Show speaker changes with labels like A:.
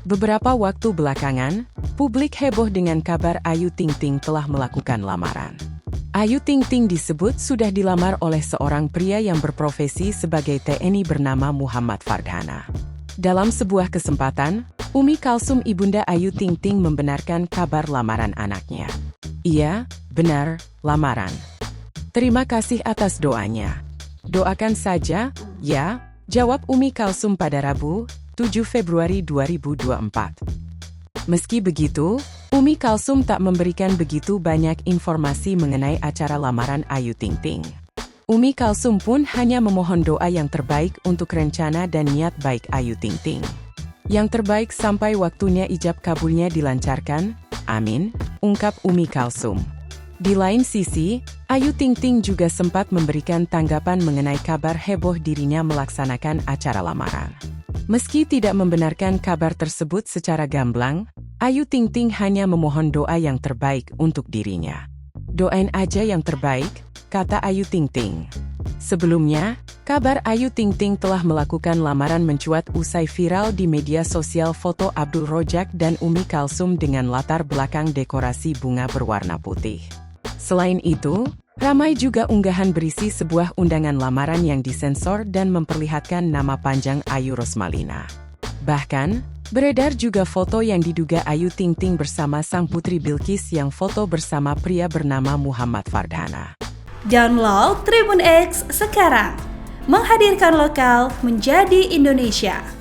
A: Beberapa waktu belakangan, publik heboh dengan kabar Ayu Ting Ting telah melakukan lamaran. Ayu Ting Ting disebut sudah dilamar oleh seorang pria yang berprofesi sebagai TNI bernama Muhammad Fardhana. Dalam sebuah kesempatan, Umi Kalsum ibunda Ayu Ting Ting membenarkan kabar lamaran anaknya. Iya, benar, lamaran. Terima kasih atas doanya. Doakan saja, ya, jawab Umi Kalsum pada Rabu, 7 Februari 2024. Meski begitu, Umi Kalsum tak memberikan begitu banyak informasi mengenai acara lamaran Ayu Ting Ting. Umi Kalsum pun hanya memohon doa yang terbaik untuk rencana dan niat baik Ayu Ting Ting. Yang terbaik sampai waktunya ijab kabulnya dilancarkan, amin, ungkap Umi Kalsum. Di lain sisi, Ayu Ting Ting juga sempat memberikan tanggapan mengenai kabar heboh dirinya melaksanakan acara lamaran. Meski tidak membenarkan kabar tersebut secara gamblang, Ayu Ting Ting hanya memohon doa yang terbaik untuk dirinya. Doain aja yang terbaik, kata Ayu Ting Ting. Sebelumnya, kabar Ayu Ting Ting telah melakukan lamaran mencuat usai viral di media sosial foto Abdul Rojak dan Umi Kalsum dengan latar belakang dekorasi bunga berwarna putih. Selain itu, ramai juga unggahan berisi sebuah undangan lamaran yang disensor dan memperlihatkan nama panjang Ayu Rosmalina. Bahkan, beredar juga foto yang diduga Ayu Ting Ting bersama sang putri Bilqis yang foto bersama pria bernama Muhammad Fardhana.
B: Download Tribun X sekarang, menghadirkan lokal menjadi Indonesia.